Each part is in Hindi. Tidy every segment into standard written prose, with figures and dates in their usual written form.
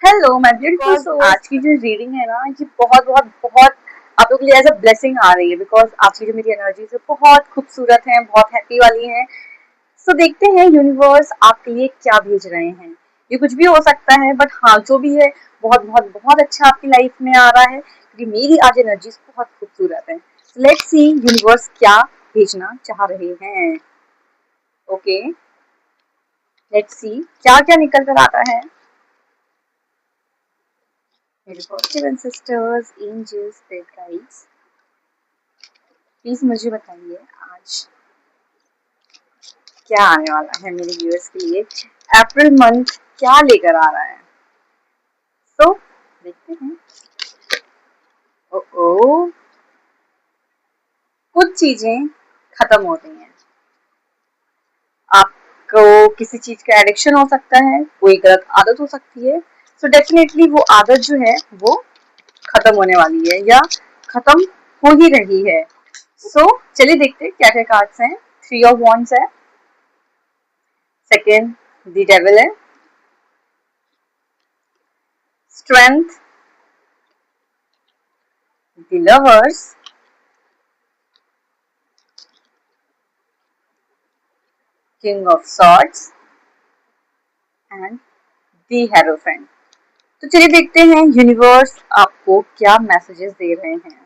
Hello my beautiful soul. आज की जो रीडिंग है ना, ये बहुत बहुत बहुत आप लोग के लिए एज अ ब्लेसिंग आ रही है, बिकॉज आज की जो मेरी एनर्जी है बहुत खूबसूरत है, बहुत हैप्पी वाली है। सो देखते हैं यूनिवर्स आपके लिए क्या भेज रहे हैं। ये कुछ भी हो सकता है, बट हाँ जो भी है बहुत बहुत बहुत अच्छा आपकी लाइफ में आ रहा है, क्योंकि मेरी आज एनर्जी बहुत खूबसूरत है। लेट्स सी यूनिवर्स क्या भेजना चाह रहे हैं। ओके, लेट्स सी क्या क्या निकल कर आता है। मेरे positive ancestors, angels, spirit guides, please मुझे बताइए आज क्या आने वाला है मेरे व्यूअर्स के लिए। अप्रैल मंथ क्या लेकर आ रहा है। तो देखते हैं। ओ, ओ कुछ चीजें खत्म हो रही हैं। आपको किसी चीज का एडिक्शन हो सकता है, कोई गलत आदत हो सकती है। सो डेफिनेटली वो आदत जो है वो खत्म होने वाली है या खत्म हो ही रही है। सो चलिए देखते हैं क्या क्या कार्ड्स हैं। थ्री ऑफ वॉन्ड्स है, सेकेंड द डेविल है, strength, the lovers, king of swords and the hierophant. तो चलिए देखते हैं यूनिवर्स आपको क्या मैसेजेस दे रहे हैं।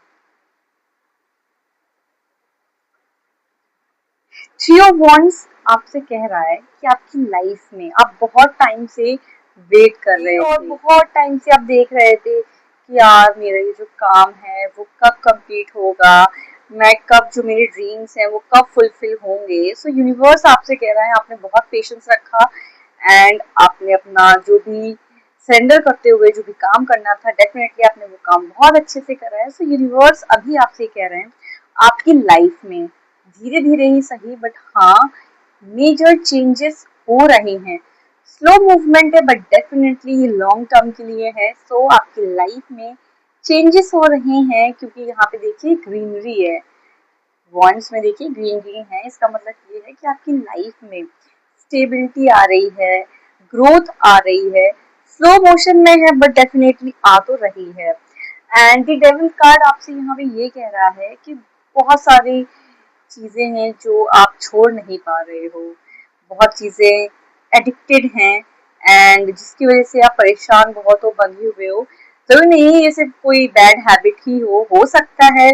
थ्री ऑफ वॉन्ड्स आपसे कह रहा है कि आपकी लाइफ में आप बहुत टाइम से वेट कर रहे थे और बहुत टाइम से आप देख रहे थे कि यार मेरा ये जो काम है वो कब कंप्लीट होगा, मैं कब जो मेरे ड्रीम्स हैं वो कब फुलफिल होंगे। सो यूनिवर्स आपसे कह रहा है आपने बहुत पेशेंस रखा एंड आपने अपना जो भी सरेंडर करते हुए जो भी काम करना था डेफिनेटली आपने वो काम बहुत अच्छे से करा है। सो यूनिवर्स अभी आपसे कह रहे हैं आपकी लाइफ में धीरे धीरे ही सही बट हाँ मेजर चेंजेस हो रहे हैं। स्लो मूवमेंट है बट डेफिनेटली ये लॉन्ग टर्म के लिए है। सो आपकी लाइफ में चेंजेस हो रहे हैं, क्योंकि यहाँ पे देखिए ग्रीनरी है, वॉन्ड्स में देखिए ग्रीन ग्रीन है। इसका मतलब ये है कि आपकी लाइफ में स्टेबिलिटी आ रही है, ग्रोथ आ रही है। स्लो मोशन में है बट डेफिनेटली आ तो रही है। एंड द डेविल कार्ड आपसे यहाँ पे ये कह रहा है कि बहुत सारी चीजें हैं जो आप छोड़ नहीं पा रहे हो, बहुत चीजें एडिक्टेड हैं एंड जिसकी वजह से आप परेशान बहुत हो, बंधे हुए हो। जरूरी नहीं है ये सिर्फ कोई बैड हैबिट ही हो सकता है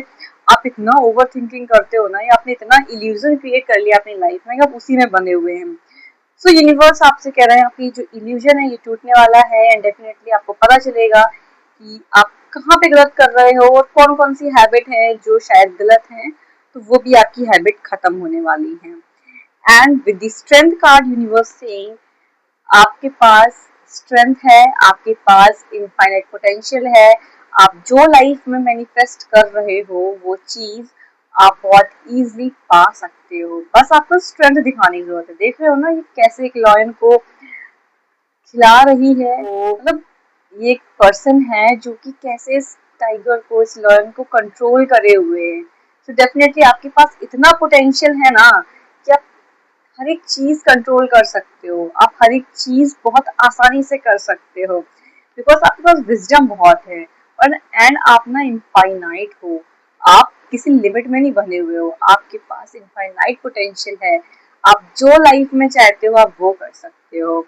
आप इतना ओवर थिंकिंग करते हो ना, या आपने इतना इल्यूजन क्रिएट कर लिया अपनी लाइफ में कि आप उसी में बंधे हुए हैं। सो यूनिवर्स आपसे कह रहे हैं आपकी जो इल्यूजन है ये टूटने वाला है एंड डेफिनेटली आपको पता चलेगा कि आप कहाँ पे गलत कर रहे हो और कौन कौन सी हैबिट है जो शायद गलत है, तो वो भी आपकी हैबिट खत्म होने वाली है। And with the strength card universe saying आपके पास स्ट्रेंथ है, आपके पास इनफाइनाइट पोटेंशियल है। आप जो लाइफ में मैनिफेस्ट कर रहे हो वो चीज आप बहुत इजीली पा सकते हो, बस आपको स्ट्रेंथ दिखाने की जरूरत है। देख रहे हो ना ये कैसे एक लॉयन को खिला रही है, तो मतलब ये एक पर्सन है जो कि कैसे इस टाइगर को, इस लॉयन को कंट्रोल करे हुए है। तो डेफिनेटली आपके पास इतना पोटेंशियल है ना कि आप हर एक चीज कंट्रोल कर सकते हो, आप हर एक चीज बहुत आसानी से कर सकते हो, बिकॉज आपके पास विजडम बहुत है। और एंड आप ना इनफाइनाइट हो, आप किसी लिमिट में नहीं बने हुए हो, आपके पास इनफाइनाइट पोटेंशियल है। आप जो लाइफ में चाहते हो आप वो कर सकते हो।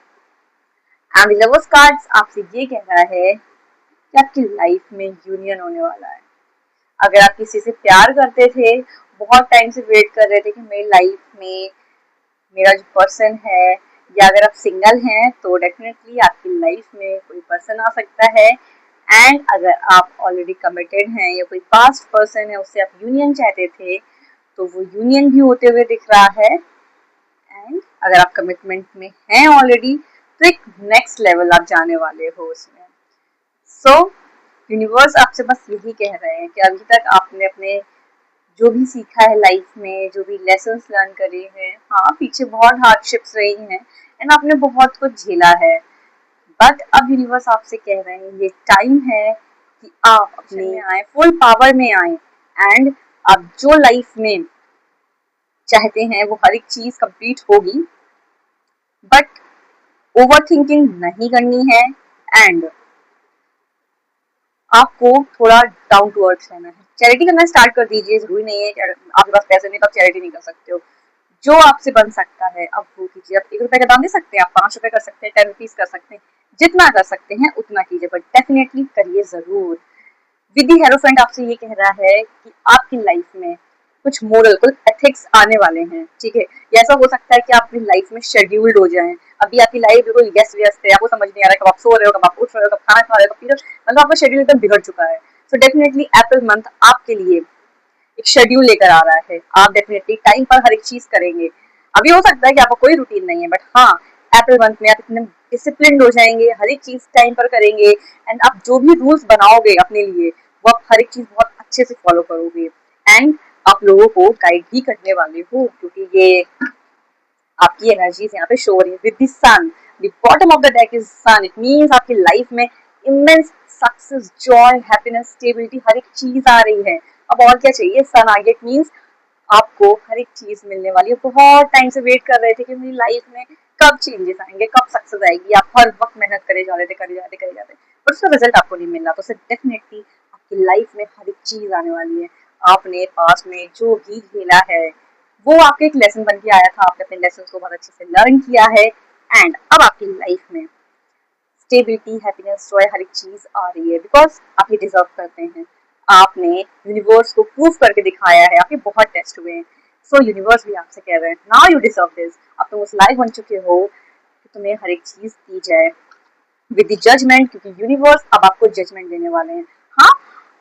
एंड लवर्स कार्ड्स आपसे ये कह रहा है कि आपकी लाइफ में यूनियन होने वाला है। अगर आप किसी से प्यार करते थे, बहुत टाइम से वेट कर रहे थे कि मेरी लाइफ में मेरा जो पर्सन है, या अगर आप सिंगल हैं तो डेफिनेटली आपकी लाइफ में कोई पर्सन आ सकता है। एंड अगर आप ऑलरेडी कमिटेड हैं या कोई पास्ट पर्सन है उससे आप यूनियन चाहते थे, तो वो यूनियन भी होते हुए दिख रहा है। एंड अगर आप कमिटमेंट में हैं ऑलरेडी, तो एक नेक्स्ट लेवल आप जाने वाले हो उसमें। सो यूनिवर्स आपसे बस यही कह रहे हैं कि अभी तक आपने अपने जो भी सीखा है लाइफ में, जो भी लेसन्स लर्न करे हैं, हाँ पीछे बहुत हार्डशिप्स रही हैं एंड आपने बहुत कुछ झेला है, बट अब यूनिवर्स आपसे कह रहे हैं ये टाइम है कि आप अपने में आए, फुल पावर में आए एंड आप जो लाइफ में चाहते हैं वो हर एक चीज कंप्लीट होगी, बट ओवर थिंकिंग नहीं करनी है एंड आपको थोड़ा डाउन टू अर्थ रहना है। चैरिटी करना स्टार्ट कर दीजिए, जरूरी नहीं है कि आपके पास पैसे नहीं तो आप चैरिटी नहीं कर सकते हो। जो आपसे बन सकता है आप वो कीजिए। आप 1 रुपए का दान दे सकते हैं, आप 5 रुपए कर सकते हैं, 10 रुपीज कर सकते हैं, जितना कर सकते हैं उतना कीजिए, बट डेफिनेटली करिए जरूर। विधि हेरोफेंट आपसे ये कह रहा है कि आपकी लाइफ में कुछ मोरल, कुछ एथिक्स आने वाले हैं, ठीक है। ये ऐसा हो सकता है कि आप अपनी लाइफ में शेड्यूल्ड हो जाएं। अभी आपकी लाइफ बिल्कुल व्यस्त व्यस्त है, आपको समझ नहीं आ रहा है कब आप सो रहे हो, कब आप उठ रहे हो, कब खाना खा रहे हो, कब पी रहे हो, मतलब आपका शेड्यूल एकदम बिगड़ चुका है। सो डेफिनेटली अप्रैल मंथ आपके लिए एक शेड्यूल लेकर आ रहा है। आप डेफिनेटली टाइम पर हर एक चीज करेंगे। अभी हो सकता है कि आपका कोई रूटीन नहीं है, बट हाँ, अप्रैल मंथ में आप इतने डिसिप्लिन हो जाएंगे, हर एक चीज टाइम पर करेंगे, एंड आप जो भी रूल्स बनाओगे अपने लिए वो आप हर एक चीज बहुत अच्छे से फॉलो करोगे, एंड आप लोगों को गाइड भी करने वाले हो, क्योंकि ये आपकी एनर्जीज यहाँ पे शो हो रही है with the sun. The bottom of the deck is sun. It means आपकी लाइफ में immense success, joy, happiness, stability, हर एक चीज आ रही है। अब और क्या चाहिए, सन आ गया, इट मींस आपको हर एक चीज मिलने वाली है। बहुत टाइम से वेट कर रहे थे कि मेरी लाइफ में कब चेंजेस आएंगे, कब सक्सेस आएगी। आप हर वक्त मेहनत करे जा रहे थे, करे जाते, पर उसका रिजल्ट आपको नहीं मिल रहा। तो डेफिनेटली आपकी लाइफ में हर एक चीज आने वाली है। आपने पास में जो भी खेला है वो आपके एक लेसन बन के आया था, आपने अपने लेसन को बहुत अच्छे से लर्न किया है, एंड अब आपकी लाइफ में स्टेबिलिटी, हैप्पीनेस, जॉय, हर एक चीज आ रही है, बिकॉज आप ये डिजर्व करते हैं। आपने यूनिवर्स को प्रूव करके दिखाया है, आपके बहुत टेस्ट हुए हैं। सो यूनिवर्स भी आपसे कह रहे हैं नाउ यू डिजर्व दिस। अब तुम उस लायक बन चुके हो कि तुम्हें हर एक चीज दी जाए विद द जजमेंट, क्योंकि यूनिवर्स अब आपको जजमेंट देने वाले हैं। हाँ,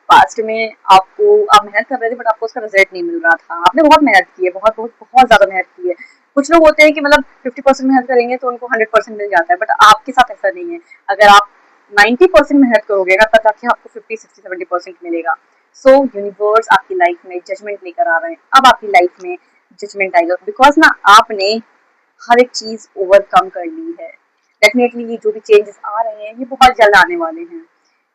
पास्ट में आप मेहनत कर रहे थे, बट आपको उसका रिजल्ट नहीं मिल रहा था। आपने बहुत मेहनत की है, बहुत बहुत बहुत ज्यादा मेहनत की है। कुछ लोग होते हैं कि मतलब 50% मेहनत करेंगे तो उनको 100% मिल जाता है, बट आपके साथ ऐसा नहीं है। अगर आप 90% मेहनत करोगे ना, तब जाके आपको 50, 60, 70% मिलेगा। सो यूनिवर्स आपकी लाइफ में जजमेंट लेकर आ रहे हैं। अब आपकी लाइफ में जजमेंट आएगा, बिकॉज ना आपने हर एक चीज ओवरकम कर ली है। डेफिनेटली ये जो भी चेंजेस आ रहे हैं ये बहुत जल्द आने वाले हैं,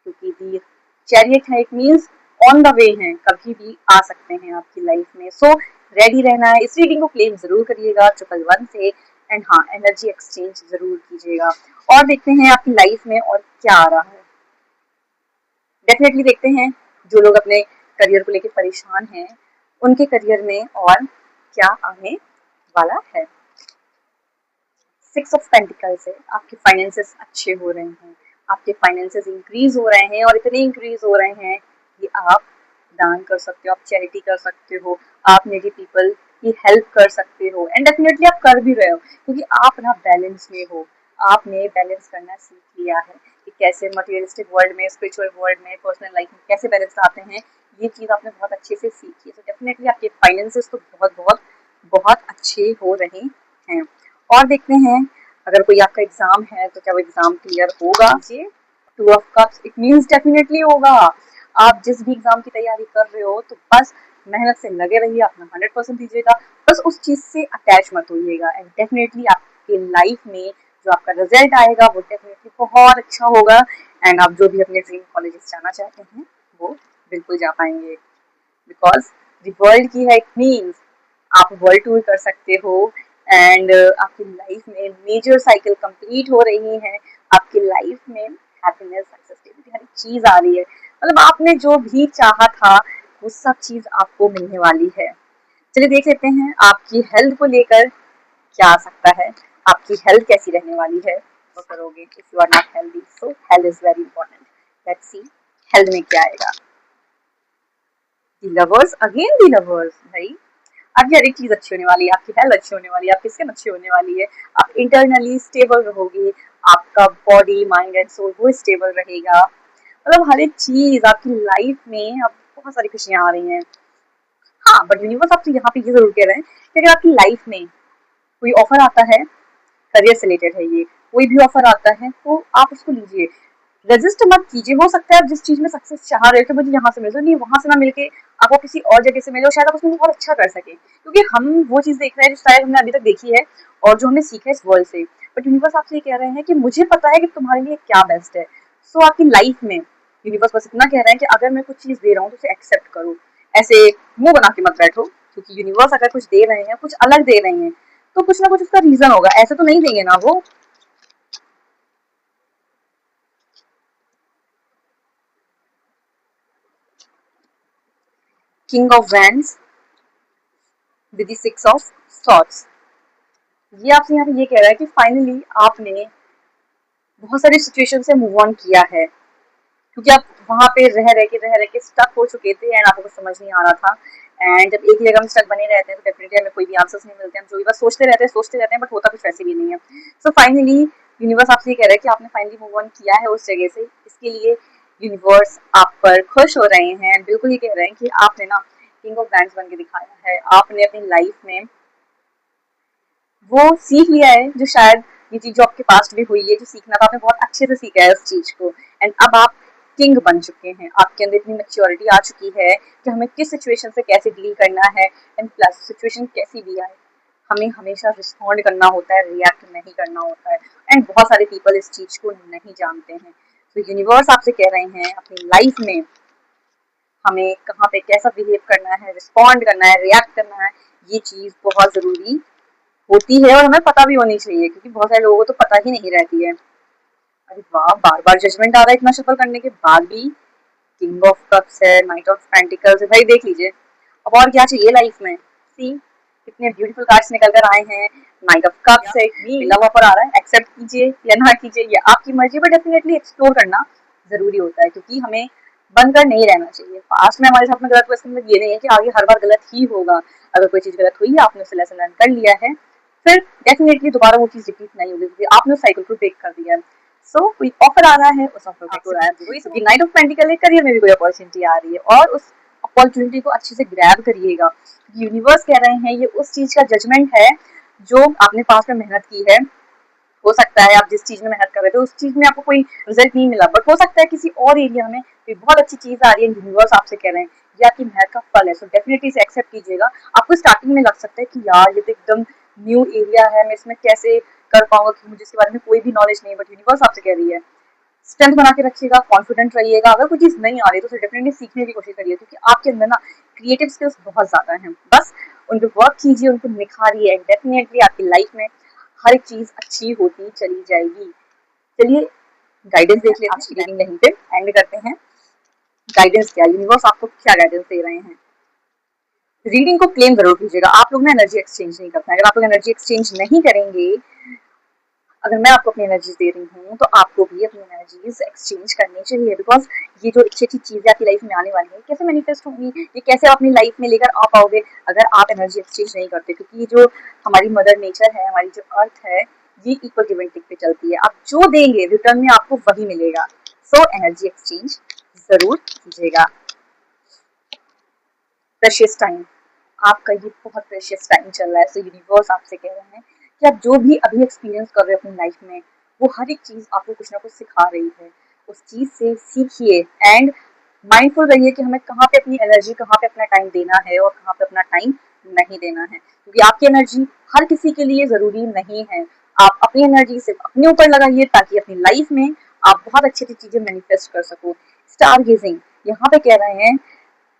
क्योंकि दी चैरियट है, it means on the way हैं, कभी भी आ सकते हैं आपकी लाइफ में। सो रेडी रहना है। इस रीडिंग को क्लेम जरूर करिएगा 111 से, एंड हाँ, एनर्जी एक्सचेंज जरूर कीजिएगा। और देखते हैं आपकी लाइफ में और क्या आ रहा है। डेफिनेटली देखते हैं जो लोग अपने करियर को लेकर परेशान हैं उनके करियर में और क्या आने वाला है। 6 ऑफ पेंटिकल से आपके फाइनेंसेस अच्छे हो रहे हैं, आपके फाइनेंसेस इंक्रीज हो रहे हैं, और इतने इंक्रीज हो रहे हैं कि आप दान कर सकते हो, आप चैरिटी कर सकते हो, आप नीडी पीपल की हेल्प कर सकते हो, एंड डेफिनेटली आप कर भी रहे हो, क्योंकि आप ना बैलेंस में हो। आपने बैलेंस करना सीख लिया है कि कैसे मटेरियलिस्टिक वर्ल्ड में, स्पिरिचुअल वर्ल्ड में, पर्सनल लाइफ में कैसे बैलेंस आते हैं। ये चीज़ आपने बहुत अच्छे से सीखी है। तो डेफिनेटली आपके फाइनेंसेस तो बहुत बहुत बहुत अच्छे हो रहे हैं। और देखते हैं अगर कोई आपका एग्जाम है तो क्या वो एग्जाम क्लियर होगा। ये 2 of cups, it means definitely होगा। आप जिस भी एग्जाम की तैयारी कर रहे हो तो बस मेहनत से लगे रहिए, अपना 100% दीजिएगा, बस उस चीज से अटैच मत होइएगा, एंड डेफिनेटली आपके लाइफ में जो आपका रिजल्ट आएगा वो डेफिनेटली बहुत अच्छा होगा, एंड आप जो भी अपने ड्रीम कॉलेजेस जाना चाहते हैं वो बिल्कुल जा पाएंगे, बिकॉज द वर्ल्ड की है, इट मीन्स आप वर्ल्ड टूर कर सकते हो, एंड आपकी लाइफ में मेजर साइकिल कंप्लीट हो रही है। आपकी लाइफ में हैप्पीनेस, सक्सेस, हर एक चीज आ रही है। मतलब आपने जो भी चाहा था वो सब चीज आपको मिलने वाली है। चलिए देख लेते हैं आपकी हेल्थ को लेकर क्या आ सकता है। आपकी हेल्थ कैसी रहने वाली है, वो करोगे if you are not healthy. So health is very important. Let's see health में क्या आएगा। The lovers, again the lovers. भाई आपकी हर एक चीज अच्छी होने वाली है, आपकी हेल्थ अच्छी होने वाली है, आपकी स्किन अच्छी होने वाली है, आप इंटरनली स्टेबल रहोगे, आपका बॉडी, माइंड एंड सोल वो स्टेबल रहेगा। मतलब हर एक चीज आपकी लाइफ में अब बहुत सारी खुशियां आ रही हैं। हाँ, बट यूनिवर्स आपसे यहाँ पे ये जरूर कह रहे हैं कि अगर आपकी लाइफ में कोई ऑफर आता है, करियर से रिलेटेड है, ये कोई भी ऑफर आता है तो आप उसको लीजिए, रेजिस्ट मत कीजिए। हो सकता है आप जिस चीज में सक्सेस चाह रहे हो कि मुझे यहाँ से मिले, नहीं वहां से ना मिलके आपको किसी और जगह से मिले, और शायद आप उसमें बहुत अच्छा कर सके, क्योंकि हम वो चीज देख रहे हैं जो शायद हमने अभी तक देखी है और जो हमने सीखा है इस वर्ल्ड से। बट यूनिवर्स आपसे ये कह रहे हैं कि मुझे पता है कि तुम्हारे लिए क्या बेस्ट है। सो आपकी लाइफ में यूनिवर्स बस इतना कह रहे हैं कि अगर मैं कुछ चीज दे रहा हूँ तो उसे एक्सेप्ट करो। ऐसे मुंह बना के मत बैठो, क्योंकि यूनिवर्स अगर कुछ दे रहे हैं, कुछ अलग दे रहे हैं, तो कुछ ना कुछ उसका रीजन होगा, ऐसे तो नहीं देंगे ना वो। King of wands with the six of swords. ये आपसे यहाँ पे ये कह रहा है कि फाइनली आपने बहुत सारी सिचुएशन से मूव ऑन किया है, क्योंकि आप वहाँ पे रह रह के स्टक हो चुके थे एंड आपको कुछ समझ नहीं आ रहा था। एंड जब एक ही जगह में स्टक बने रहते हैं तो डेफिनेटली हमें कोई भी आंसर्स नहीं मिलते, हम जो भी बस सोचते रहते हैं बट होता कुछ वैसे भी नहीं है। सो फाइनली यूनिवर्स आपसे ये कह रहा है कि आपने फाइनली मूव ऑन किया है उस जगह से। इसके लिए यूनिवर्स आप पर खुश हो रहे हैं, बिल्कुल ये कह रहे हैं कि आपने ना किंग ऑफ बैंड्स बन के दिखाया है। आपने अपनी लाइफ में वो सीख लिया है जो शायद ये चीज जो आपके पास्ट में हुई है, जो सीखना था आपने बहुत अच्छे से सीखा है उस चीज को। एंड अब आप किंग बन चुके हैं, आपके अंदर इतनी मैच्योरिटी आ चुकी है कि हमें किस सिचुएशन से कैसे डील करना है। एंड प्लस सिचुएशन कैसी भी आए हमें हमेशा रिस्पॉन्ड करना होता है, रिएक्ट नहीं करना होता है। एंड बहुत सारे पीपल इस चीज को नहीं जानते हैं। तो यूनिवर्स आपसे कह रहे हैं अपनी लाइफ में हमें कहाँ पे कैसा बिहेव करना है, रिस्पॉन्ड करना है, रिएक्ट करना है, ये चीज बहुत जरूरी होती है और हमें पता भी होनी चाहिए, क्योंकि बहुत सारे लोगों को तो पता ही नहीं रहती है। अरे वाह, बार बार जजमेंट आ रहा है इतना शफल करने के बाद भी। किंग ऑफ कप्स है, नाइट ऑफ पेंटिकल्स है, भाई देख लीजिए अब और क्या चाहिए लाइफ में। सी कितने ब्यूटीफुल कार्ड्स निकल कर आए हैं। नाइट ऑफ कप्स है, लव ऑफर आ रहा है, एक्सेप्ट कीजिए या ना कीजिए ये आपकी मर्जी, बट डेफिनेटली एक्सप्लोर करना जरूरी होता है, क्योंकि हमें बनकर नहीं रहना चाहिए। पास्ट में हमारे साथ में गलत हुआ इसका मतलब ये नहीं है कि आगे हर बार गलत ही होगा। अगर कोई चीज गलत हुई है, आपने उससे लेसन लर्न कर लिया है, फिर डेफिनेटली दोबारा वो चीज रिपीट नहीं होगी, क्योंकि आपने उस साइकिल को ब्रेक कर दिया है। सो कोई ऑफर आ रहा है, उस ऑफर को रहा है, क्योंकि नाइट ऑफ पेंटिकल है, करियर में भी कोई अपॉर्चुनिटी आ रही है और उस अपॉर्चुनिटी को अच्छे से ग्रैब करिएगा। यूनिवर्स कह रहे हैं ये उस चीज का जजमेंट है जो आपने पास में मेहनत की है। हो सकता है आप जिस चीज में मेहनत कर रहे थे उस चीज में आपको कोई रिजल्ट नहीं मिला, बट हो सकता है किसी और एरिया में कोई बहुत अच्छी चीज आ रही है। यूनिवर्स आपसे कह रहे हैं ये आपकी मेहनत का फल है, सो डेफिनेटली इसे एक्सेप्ट कीजिएगा। आपको स्टार्टिंग में लग सकता है कि यार ये तो एकदम न्यू एरिया है, मैं इसमें कैसे कर पाऊंगा, क्योंकि मुझे इसके बारे में कोई भी नॉलेज नहीं है। बट यूनिवर्स आपसे कह रही है स्ट्रेंथ बना के रखिएगा, कॉन्फिडेंट रहिएगा। अगर कोई चीज नहीं आ रही तो उसे डेफिनेटली सीखने की कोशिश करिए, क्योंकि आपके अंदर ना क्रिएटिव स्किल्स बहुत ज्यादा हैं। बस उन पर वर्क कीजिए, उनको निखारिए एंड डेफिनेटली आपकी लाइफ में हर एक चीज अच्छी होती चली जाएगी। चलिए गाइडेंस देख लेते हैं, आज की रीडिंग यहीं पे एंड करते हैं। गाइडेंस क्या, यूनिवर्स आपको क्या गाइडेंस दे रहे हैं। रीडिंग को क्लेम जरूर कीजिएगा। आप लोग ना एनर्जी एक्सचेंज नहीं करते हैं। अगर आप लोग एनर्जी एक्सचेंज नहीं करेंगे, अगर मैं आपको अपनी एनर्जीज दे रही हूँ तो आपको भी अपनी एनर्जीज एक्सचेंज करनी चाहिए। बिकॉज ये जो अच्छी अच्छी चीजें आपकी लाइफ में आने वाली है कैसे मैनिफेस्ट होंगी, ये कैसे आप अपनी लाइफ में लेकर आ पाओगे अगर आप एनर्जी एक्सचेंज नहीं करते। क्योंकि ये जो हमारी मदर नेचर है, हमारी जो अर्थ है, ये इक्वल गिव एंड टेक पे चलती है। आप जो देंगे रिटर्न में आपको वही मिलेगा। सो एनर्जी एक्सचेंज जरूर कीजिएगा। प्रेशियस टाइम, आपका ये बहुत प्रेशियस टाइम चल रहा है। सो यूनिवर्स आपसे कह रहे हैं कि आप जो भी अभी एक्सपीरियंस कर रहे हो अपनी लाइफ में, वो हर एक चीज आपको कुछ ना कुछ सिखा रही है। उस चीज से सीखिए एंड माइंडफुल रहिए कि हमें कहाँ पे अपनी एनर्जी, कहाँ पे अपना टाइम देना है और कहाँ पे अपना टाइम नहीं देना है। क्योंकि आपकी एनर्जी हर किसी के लिए जरूरी नहीं है। आप अपनी एनर्जी सिर्फ अपने ऊपर लगाइए ताकि अपनी लाइफ में आप बहुत अच्छी अच्छी चीजें मैनिफेस्ट कर सको। स्टार गेजिंग, यहाँ पे कह रहे हैं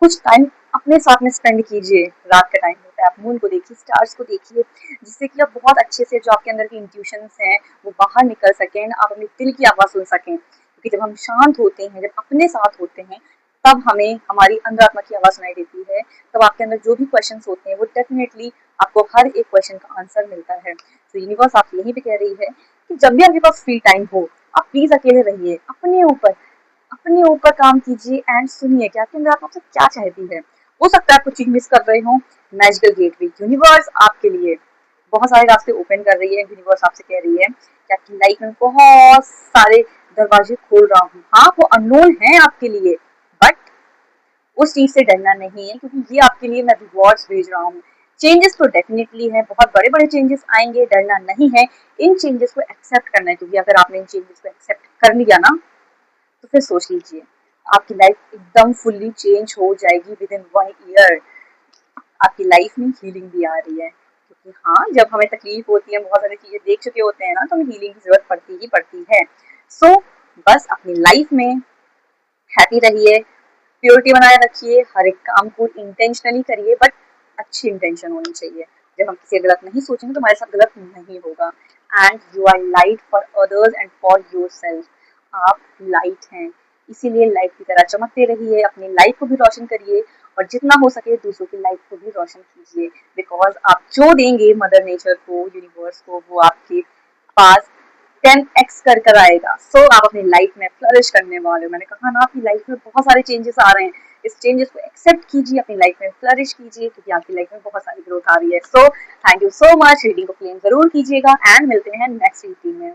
कुछ टाइम अपने साथ में स्पेंड कीजिए। रात का टाइम होता है, आप मून को देखिए, स्टार्स को देखिए, जिससे कि आप बहुत अच्छे से जो आपके अंदर की इंट्यूशंस हैं वो बाहर निकल सकें, आप अपने दिल की आवाज़ सुन सकें। क्योंकि जब हम शांत होते हैं, जब अपने साथ होते हैं, तब हमें हमारी अंतरात्मा की आवाज़ सुनाई देती है। तब आपके अंदर जो भी क्वेश्चंस होते हैं वो डेफिनेटली आपको हर एक क्वेश्चन का आंसर मिलता है। तो यूनिवर्स आप यही भी कह रही है कि जब भी आपके पास फ्री टाइम हो, आप प्लीज अकेले रहिए, अपने ऊपर काम कीजिए एंड सुनिए कि आपके अंदर आप आपसे क्या चाहती है। हो सकता है आप कुछ चीज मिस कर रहे हो। मैजिकल गेटवे, यूनिवर्स आपके लिए बहुत सारे रास्ते ओपन कर रही है। यूनिवर्स आपसे कह रही है कि आपकी लाइफ में बहुत सारे दरवाजे खोल रहा हूँ। हाँ, वो अननोन है आपके लिए, बट उस चीज से डरना नहीं है, क्योंकि ये आपके लिए मैं रिवॉर्ड्स भेज रहा हूँ। चेंजेस तो डेफिनेटली है, बहुत बड़े बड़े चेंजेस आएंगे, डरना नहीं है। इन चेंजेस को एक्सेप्ट करना है, क्योंकि अगर आपने इन चेंजेस को एक्सेप्ट कर लिया ना, तो फिर सोच लीजिए आपकी लाइफ एकदम फुल्ली चेंज हो जाएगी विद इन 1 ईयर। आपकी लाइफ में हीलिंग भी आ रही है, क्योंकि हाँ, जब हमें तकलीफ होती है, बहुत सारी चीजें देख चुके होते हैं ना, तो हमें हीलिंग की जरूरत पड़ती ही पड़ती है। सो बस अपनी लाइफ में हैप्पी रहिए, प्योरिटी बनाए रखिए, हर एक काम को इंटेंशनली करिए, बट अच्छी इंटेंशन होनी चाहिए। जब हम किसी गलत नहीं सोचेंगे तो हमारे साथ गलत नहीं होगा। And you are light for others and for yourself. आप लाइट हैं, इसीलिए लाइट की तरह चमकते रहिए, अपनी लाइफ को भी रोशन करिए और जितना हो सके दूसरों की लाइफ को भी रोशन कीजिए। बिकॉज आप जो देंगे मदर नेचर को, यूनिवर्स को, वो आपके पास 10x कर आएगा। सो आप अपनी लाइफ में फ्लरिश करने वाले हो। मैंने कहा ना, आपकी लाइफ में बहुत सारे चेंजेस आ रहे हैं। इस चेंजेस को एक्सेप्ट कीजिए, अपनी लाइफ में फ्लरिश कीजिए, क्योंकि आपकी लाइफ में बहुत सारी ग्रोथ आ रही है। So thank you so much. Reading को क्लेम जरूर कीजिएगा एंड मिलते हैं नेक्स्ट रीडिंग में।